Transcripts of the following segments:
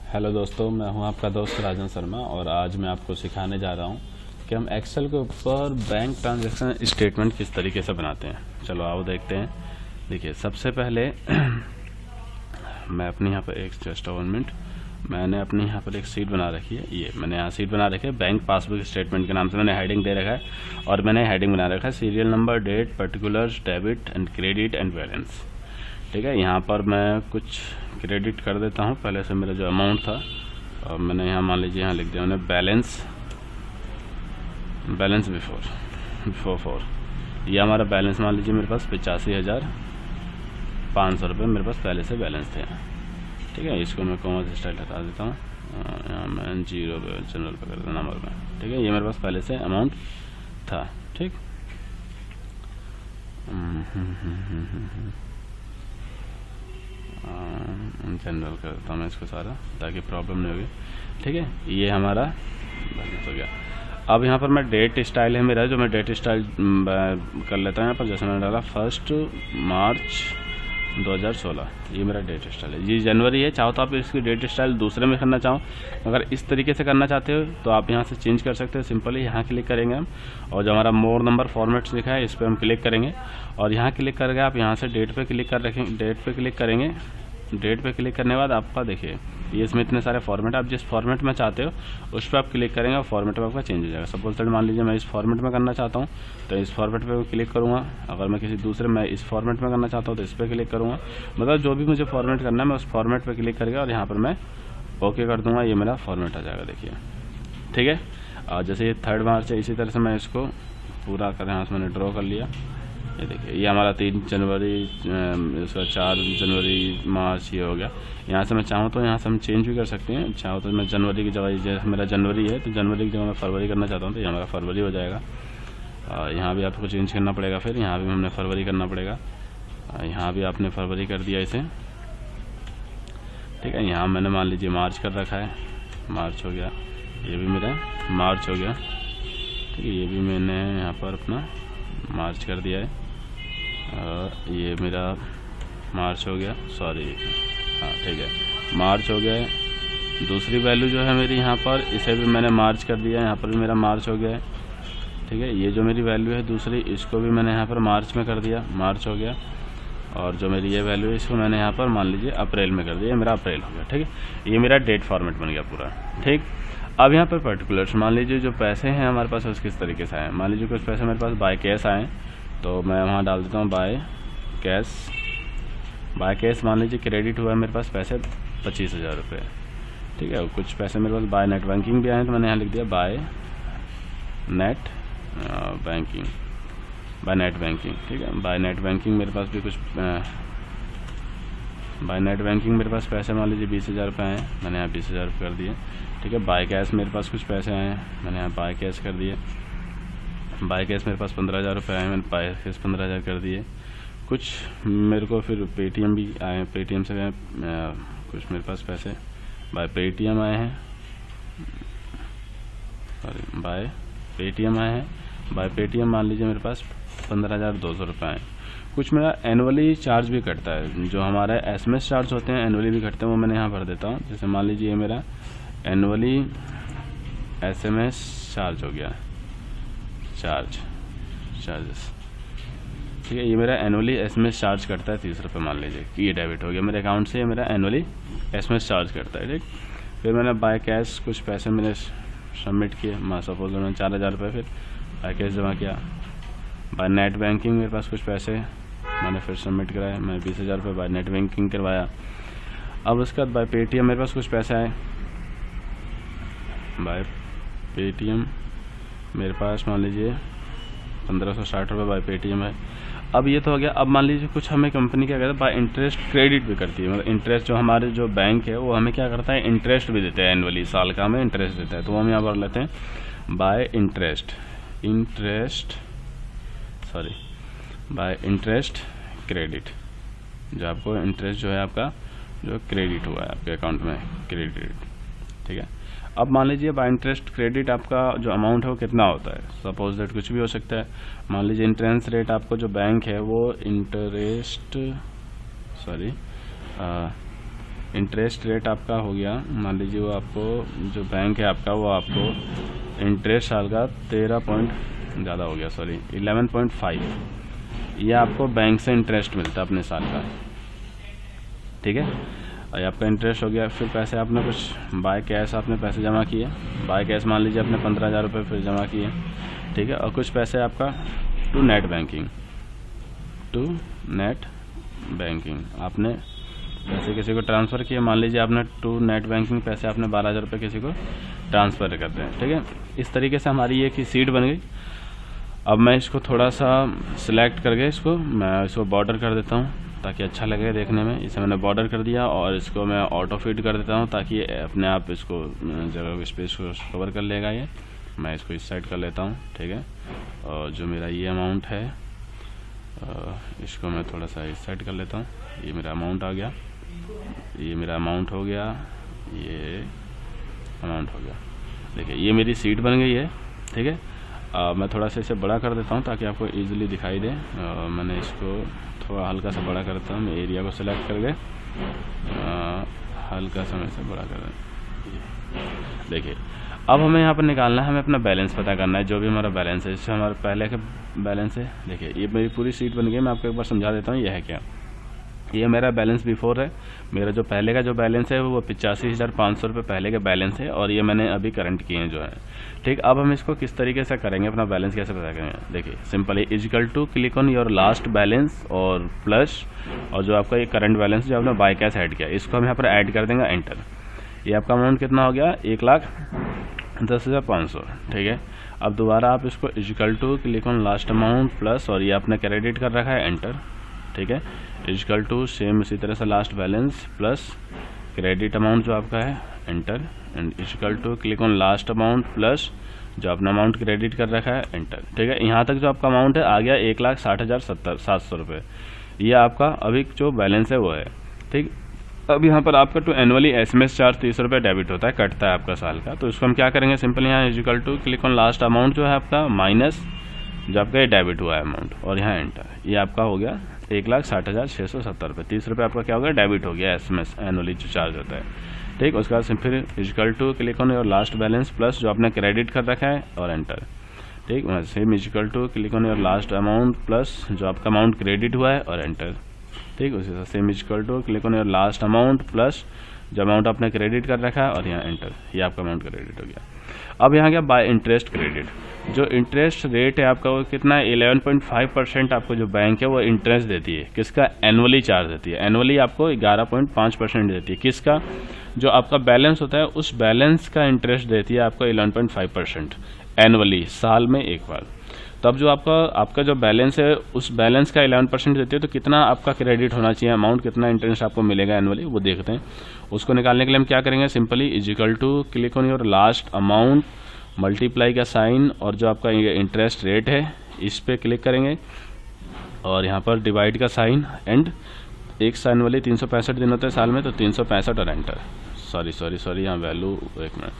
Hello दोस्तों, मैं हूं आपका दोस्त राजन शर्मा और आज मैं आपको सिखाने जा रहा हूं कि हम एक्सेल के ऊपर बैंक ट्रांजैक्शन स्टेटमेंट किस तरीके से बनाते हैं। चलो आओ देखते हैं। देखिए, सबसे पहले मैं अपने यहाँ पर एक जस्ट 1 मिनट, मैंने अपने यहाँ पर एक सीट बना रखी है। ये मैंने यहाँ सीट बना रखी है बैंक पासबुक स्टेटमेंट के नाम से। मैंने हेडिंग दे रखा है और मैंने हेडिंग बना रखा है serial number, date, particulars, debit and credit and balance. ठीक है, यहाँ पर मैं कुछ क्रेडिट कर देता हूँ पहले से मेरा जो अमाउंट था, और मैंने यहाँ मान लीजिए यहाँ लिख दिया मैंने बैलेंस बिफोर फोर। ये हमारा बैलेंस मान लीजिए मेरे पास 85,500 रुपये मेरे पास पहले से बैलेंस थे। ठीक है, इसको मैं कॉमर्स स्टाइल हटा देता हूँ, यहाँ मैं 0 पे जनरल पे कर देता नंबर में। ठीक है, ये मेरे पास पहले से अमाउंट था। ठीक, जनरल कर देता हूँ मैं इसको सारा, ताकि प्रॉब्लम नहीं होगी। ठीक है, ये हमारा बैलेंस हो गया। अब यहाँ पर मैं डेट स्टाइल है मेरा, जो मैं डेट स्टाइल कर लेता हूँ यहाँ पर। जैसे मैंने डाला 1 मार्च 2016, ये मेरा डेट स्टाइल है। ये जनवरी है, चाहो तो आप इसकी डेट स्टाइल दूसरे में करना चाहो, अगर इस तरीके से करना चाहते हो तो आप यहाँ से चेंज कर सकते हो। सिंपली यहाँ क्लिक करेंगे हम, और जो हमारा मोर नंबर फॉर्मेट्स लिखा है इस पर हम क्लिक करेंगे, और यहाँ क्लिक करके आप यहाँ से डेट पे क्लिक कर रखेंगे। डेट पे क्लिक करेंगे, डेट पे क्लिक करने के बाद आपका देखिए ये इसमें इतने सारे फॉर्मेट, आप जिस फॉर्मेट में चाहते हो उस पर आप क्लिक करेंगे और फॉर्मेट में आपका चेंज हो जाएगा। सपोज दैट मान लीजिए मैं इस फॉर्मेट में करना चाहता हूँ तो इस फॉर्मेट पे क्लिक करूँगा। अगर मैं किसी दूसरे में इस फॉर्मेट में करना चाहता हूँ तो इस पर क्लिक करूँगा। मतलब जो भी मुझे फॉर्मेट करना है मैं उस फॉर्मेट पर क्लिक करके और यहाँ पर मैं ओके कर दूँगा, ये मेरा फॉर्मेट आ जाएगा। देखिए, ठीक है। और जैसे ये 3 मार्च है, इसी तरह से मैं इसको पूरा कर यहाँ से मैंने ड्रॉ कर लिया। ये देखिए, ये हमारा 3 जनवरी, इसका 4 जनवरी, मार्च, ये हो गया। यहाँ से मैं चाहूँ तो यहाँ से हम चेंज भी कर सकते हैं। चाहूँ तो मैं जनवरी की जगह, जैसे मेरा जनवरी है तो जनवरी की जगह मैं फरवरी करना चाहता हूँ तो ये हमारा फरवरी हो जाएगा। यहाँ भी आपको चेंज करना पड़ेगा, फिर यहाँ भी हमने फरवरी करना पड़ेगा। यहाँ भी आपने फरवरी कर दिया इसे। ठीक है, यहाँ मैंने मान लीजिए मार्च कर रखा है, मार्च हो गया। ये भी मेरा मार्च हो गया। ठीक है, ये भी मैंने यहाँ पर अपना मार्च कर दिया है। ये मेरा मार्च हो गया, सॉरी, हाँ ठीक है, मार्च हो गया है। दूसरी वैल्यू जो है मेरी यहाँ पर, इसे भी मैंने मार्च कर दिया है, यहाँ पर भी मेरा मार्च हो गया है। ठीक है, ये जो मेरी वैल्यू है दूसरी, इसको भी मैंने यहाँ पर मार्च में कर दिया, मार्च हो गया। और जो मेरी ये वैल्यू है इसको मैंने यहाँ पर मान लीजिए अप्रैल में कर दिया, मेरा अप्रैल हो गया। ठीक है, ये मेरा डेट फॉर्मेट बन गया पूरा। ठीक, अब यहाँ पर पर्टिकुलर्स, मान लीजिए जो पैसे हैं हमारे पास उस किस तरीके से आए। मान लीजिए कुछ पैसे मेरे पास बाय कैश आए तो मैं वहाँ डाल देता हूँ बाय कैश। मान लीजिए क्रेडिट हुआ है मेरे पास पैसे 25,000 रुपये। ठीक है, कुछ पैसे मेरे पास बाय नेट बैंकिंग भी आए तो मैंने यहाँ लिख दिया बाय नेट बैंकिंग। ठीक है, बाय नेट बैंकिंग मेरे पास भी कुछ बाय नेट बैंकिंग मेरे पास पैसे मान लीजिए 20,000 रुपये आए, मैंने यहाँ 20,000 रुपये कर दिए। ठीक है, बाय कैश मेरे पास कुछ पैसे आए हैं, मैंने यहाँ बाय कैश कर दिए। बाय कैश मेरे पास 15,000 रुपये आए, मैंने बाय कैश 15,000 कर दिए। कुछ मेरे को फिर पेटीएम भी आए, पेटीएम से कुछ मेरे पास पैसे बाय पेटीएम आए हैं, सॉरी बाय पेटीएम आए हैं। बाय पेटीएम मान लीजिए मेरे पास 15,200 रुपये आए। कुछ मेरा एनुअली चार्ज भी कटता है, जो हमारे एसएमएस चार्ज होते हैं एनुअली भी कटते हैं, वो मैंने यहाँ भर देता हूँ। जैसे मान लीजिए ये मेरा एनुअली एसएमएस चार्ज हो गया, चार्जेस। ठीक है, ये मेरा एनुअली एसएमएस चार्ज करता है 30 रुपये, मान लीजिए कि ये डेबिट हो गया मेरे अकाउंट से, ये मेरा एनुअली एसएमएस चार्ज करता है। ठीक, फिर मैंने बाय कैश कुछ पैसे मैंने सबमिट किए, मैं सपोज मैंने 4,000 रुपये फिर बाय कैश जमा किया। बाय नेट बैंकिंग मेरे पास कुछ पैसे मैंने फिर सबमिट कराए, मैं 20,000 रुपये बाय नेट बैंकिंग करवाया। अब उसके बाद बाय पेटीएम मेरे पास कुछ पैसे आए, बाय पेटीएम मेरे पास मान लीजिए 1,560 रुपये बाय पेटीएम है। अब ये तो हो गया। अब मान लीजिए कुछ हमें कंपनी क्या करता है, बाय इंटरेस्ट क्रेडिट भी करती है। मतलब इंटरेस्ट जो हमारे जो बैंक है वो हमें क्या करता है, इंटरेस्ट भी देते हैं एनुअली, साल का हमें इंटरेस्ट देता है। तो वो हम यहाँ पर लेते हैं बाय इंटरेस्ट क्रेडिट, जो आपको इंटरेस्ट जो है आपका जो क्रेडिट हुआ है आपके अकाउंट में, क्रेडिट। ठीक है, अब मान लीजिए बाय इंटरेस्ट क्रेडिट आपका जो अमाउंट है वो कितना होता है। सपोज दैट कुछ भी हो सकता है। मान लीजिए इंटरेंस रेट आपको जो बैंक है वो इंटरेस्ट रेट आपका हो गया, मान लीजिए वो आपको जो बैंक है आपका वो आपको इंटरेस्ट साल का 11.5 ये आपको बैंक से इंटरेस्ट मिलता है अपने साल का, ठीक है। और आपका इंटरेस्ट हो गया। फिर पैसे आपने कुछ बाय कैश आपने पैसे जमा किए, बाय कैश मान लीजिए आपने 15,000 रुपये फिर जमा किए, ठीक है। और कुछ पैसे आपका टू नेट बैंकिंग आपने पैसे किसी को ट्रांसफ़र किए, मान लीजिए आपने टू नेट बैंकिंग पैसे आपने 12,000 रुपये किसी को ट्रांसफ़र करते हैं, ठीक है। इस तरीके से हमारी ये की सीट बन गई। अब मैं इसको थोड़ा सा सिलेक्ट करके मैं इसको बॉर्डर कर देता हूँ ताकि अच्छा लगे देखने में। इसे मैंने बॉर्डर कर दिया और इसको मैं ऑटो फिट कर देता हूँ ताकि अपने आप इसको जगह स्पेस को कवर कर लेगा। ये मैं इसको इस साइड कर लेता हूँ, ठीक है। और जो मेरा ये अमाउंट है इसको मैं थोड़ा सा इस साइड कर लेता हूँ। ये मेरा अमाउंट आ गया, ये मेरा अमाउंट हो गया, ये अमाउंट हो गया। देखिए ये मेरी सीट बन गई है, ठीक है। मैं थोड़ा सा इसे बड़ा कर देता हूँ ताकि आपको इजीली दिखाई दे। मैंने इसको थोड़ा हल्का सा बड़ा कर देता हूँ। मैं एरिया को सिलेक्ट करके हल्का सा मैं इसे बड़ा कर देता हूँ। देखिए अब हमें यहाँ पर निकालना है, हमें अपना बैलेंस पता करना है, जो भी हमारा बैलेंस है। इससे हमारा पहले का बैलेंस है। देखिए ये मेरी पूरी सीट बन गई। मैं आपको एक बार समझा देता हूँ ये है क्या। ये मेरा बैलेंस बिफोर है। मेरा जो पहले का जो बैलेंस है वो 85,500 रुपये पहले के बैलेंस है और ये मैंने अभी करंट किए हैं जो है, ठीक। अब हम इसको किस तरीके से करेंगे, अपना बैलेंस कैसे पता करेंगे। देखिए सिंपल है, equal to click on your last balance और प्लस और जो आपका ये करंट बैलेंस जो आपने बाय कैश ऐड किया इसको हम यहाँ पर ऐड कर देंगे, एंटर। ये आपका अमाउंट कितना हो गया, 1,10,500, ठीक है। अब दोबारा आप इसको equal to click on last amount plus और ये आपने क्रेडिट कर रखा है, एंटर, ठीक है। इजिकल टू सेम इसी तरह से last balance plus credit amount जो आपका है, enter. And equal to click on last amount plus जो अपना अमाउंट क्रेडिट कर रखा है, एंटर, ठीक है। यहाँ तक जो आपका अमाउंट है आ गया 1,60,700 रुपये। ये आपका अभी जो बैलेंस है वो है, ठीक। अब यहाँ पर आपका टू एनुअली SMS चार्ज 30 रुपये डेबिट होता है, कटता है आपका साल का। तो इसको हम क्या करेंगे, सिंपल यहाँ equal to click on last amount जो है आपका माइनस जो आपका ये डेबिट हुआ है अमाउंट और यहाँ एंटर। ये आपका हो गया 1,60,670 रुपये। 30 रुपये आपका क्या हो गया, डेबिट हो गया SMS एनुअली जो चार्ज होता है, ठीक। उसके बाद फिर equal to click on your last balance plus जो आपने क्रेडिट कर रखा है और एंटर, ठीक। Same equal to click on your last amount plus जो आपका अमाउंट क्रेडिट हुआ है और एंटर, ठीक। उसी तरह same equal to click on your last amount plus जो अमाउंट आपने क्रेडिट कर रखा है और यहाँ एंटर। ये आपका अमाउंट क्रेडिट हो गया। अब यहाँ क्या, बाय इंटरेस्ट क्रेडिट। जो इंटरेस्ट रेट है आपका वो कितना है, 11.5% आपको जो बैंक है वो इंटरेस्ट देती है। किसका, एनुअली चार्ज देती है। एनुअली आपको 11.5% देती है। किसका, जो आपका बैलेंस होता है उस बैलेंस का इंटरेस्ट देती है आपको 11.5% एनुअली, साल में एक बार। तब जो आपका जो बैलेंस है उस बैलेंस का 11% देती है, तो कितना आपका क्रेडिट होना चाहिए अमाउंट, कितना इंटरेस्ट आपको मिलेगा एनुअली, वो देखते हैं। उसको निकालने के लिए हम क्या करेंगे, simply equal to click on your last amount multiply का साइन और जो आपका इंटरेस्ट रेट है इस पर क्लिक करेंगे और यहाँ पर डिवाइड का साइन एंड एक साइन वाली 365 दिन होते हैं साल में, तो 365 और एंटर। सॉरी यहाँ वैल्यू एक मिनट,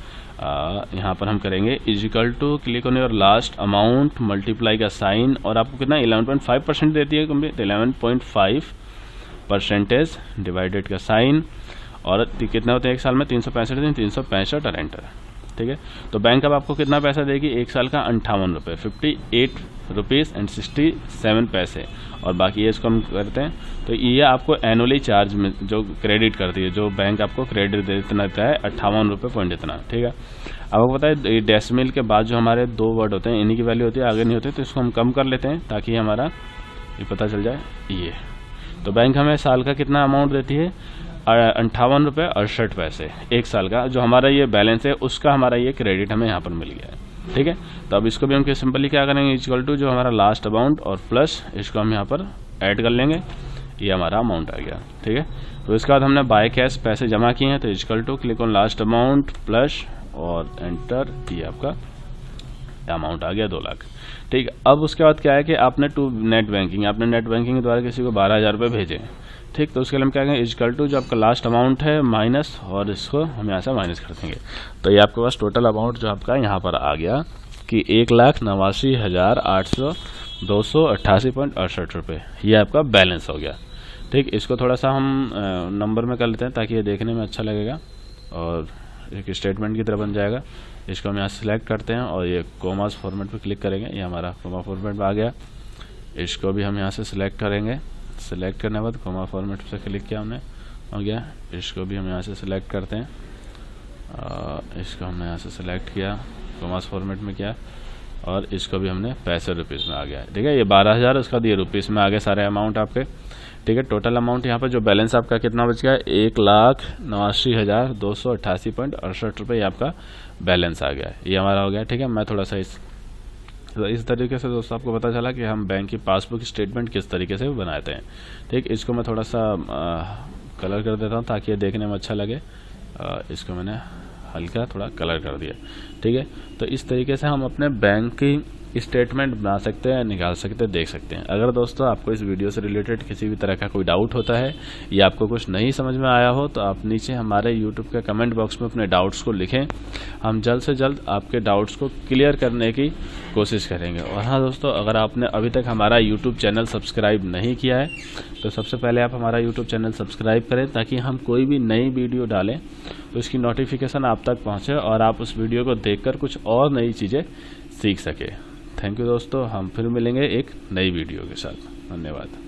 यहाँ पर हम करेंगे equal to click on your last amount multiply का साइन और आपको कितना 11.5% देती है कंप्लीट, 11.5% डिवाइडेड का साइन और कितना होते हैं एक साल में 365 दिन, 365 और एंटर, ठीक है। तो बैंक अब आपको कितना पैसा देगी, एक साल का 58 रुपये, 58.67 और बाकी ये इसको हम करते हैं तो ये आपको एनुअली चार्ज में जो क्रेडिट करती है, जो बैंक आपको क्रेडिट देता है 58 रुपये पॉइंट इतना, ठीक है। अब आपको पता है डेसिमल के बाद जो हमारे दो वर्ड होते हैं इन्हीं की वैल्यू होती है, आगे नहीं होती, तो इसको हम कम कर लेते हैं ताकि हमारा ये पता चल जाए। ये तो बैंक हमें साल का कितना अमाउंट देती है, 58 रुपये 68 पैसे एक साल का। जो हमारा ये बैलेंस है उसका हमारा ये क्रेडिट हमें यहाँ पर मिल गया है, ठीक है। तो अब इसको भी हम सिंपली क्या करेंगे, इक्वल टू जो हमारा लास्ट अमाउंट और प्लस इसको हम यहाँ पर ऐड कर लेंगे, ये हमारा अमाउंट आ गया, ठीक है। तो इसके बाद हमने बाय कैश पैसे जमा किए हैं तो equal to click on last amount plus और एंटर, ये आपका अमाउंट आ गया 2 लाख, ठीक है। अब उसके बाद क्या है कि आपने नेट बैंकिंग के द्वारा किसी को 12,000 रुपये भेजे, ठीक। तो उसके लिए हम क्या करेंगे, इक्वल टू जो आपका लास्ट अमाउंट है माइनस और इसको हम यहाँ से माइनस कर देंगे। तो ये आपके पास टोटल अमाउंट जो आपका यहाँ पर आ गया कि 1,89,288.68 रुपये, ये आपका बैलेंस हो गया, ठीक, इसको थोड़ा सा हम नंबर में कर लेते हैं ताकि ये देखने में अच्छा लगेगा और एक स्टेटमेंट की तरह बन जाएगा। इसको हम यहाँ सेलेक्ट करते हैं और ये कोमास फॉर्मेट पे क्लिक करेंगे, ये हमारा कोमा फॉर्मेट में आ गया। इसको भी हम यहाँ से सिलेक्ट करेंगे, सिलेक्ट करने के बाद कोमा फॉर्मेट से क्लिक किया हमने, हो गया। इसको भी हम यहाँ से सिलेक्ट करते हैं, इसको हमने यहाँ से सिलेक्ट किया, कोमास फॉर्मेट में किया और इसको भी हमने पैसे रुपीज़ में आ गया। ठीक है, ये 12,000 उसका दिए रुपीज़ में आ गए सारे अमाउंट आपके। ठीक है, टोटल अमाउंट यहाँ पर जो बैलेंस आपका कितना बच गया, 1,89,288.68 रुपये आपका बैलेंस आ गया है। ये हमारा हो गया। ठीक है, मैं थोड़ा सा इस तरीके से दोस्तों आपको पता चला कि हम बैंक की पासबुक स्टेटमेंट किस तरीके से बनाते हैं। ठीक, इसको मैं थोड़ा सा कलर कर देता हूँ ताकि ये देखने में अच्छा लगे। इसको मैंने हल्का थोड़ा कलर कर दिया। ठीक है, तो इस तरीके से हम अपने बैंक की स्टेटमेंट बना सकते हैं, निकाल सकते हैं, देख सकते हैं। अगर दोस्तों आपको इस वीडियो से रिलेटेड किसी भी तरह का कोई डाउट होता है या आपको कुछ नहीं समझ में आया हो तो आप नीचे हमारे YouTube के कमेंट बॉक्स में अपने डाउट्स को लिखें, हम जल्द से जल्द आपके डाउट्स को क्लियर करने की कोशिश करेंगे। और हाँ दोस्तों, अगर आपने अभी तक हमारा YouTube चैनल सब्सक्राइब नहीं किया है तो सबसे पहले आप हमारा YouTube चैनल सब्सक्राइब करें ताकि हम कोई भी नई वीडियो डालें तो इसकी नोटिफिकेशन आप तक पहुँचे और आप उस वीडियो को देखकर कुछ और नई चीज़ें सीख सकें। थैंक यू दोस्तों, हम फिर मिलेंगे एक नई वीडियो के साथ। धन्यवाद।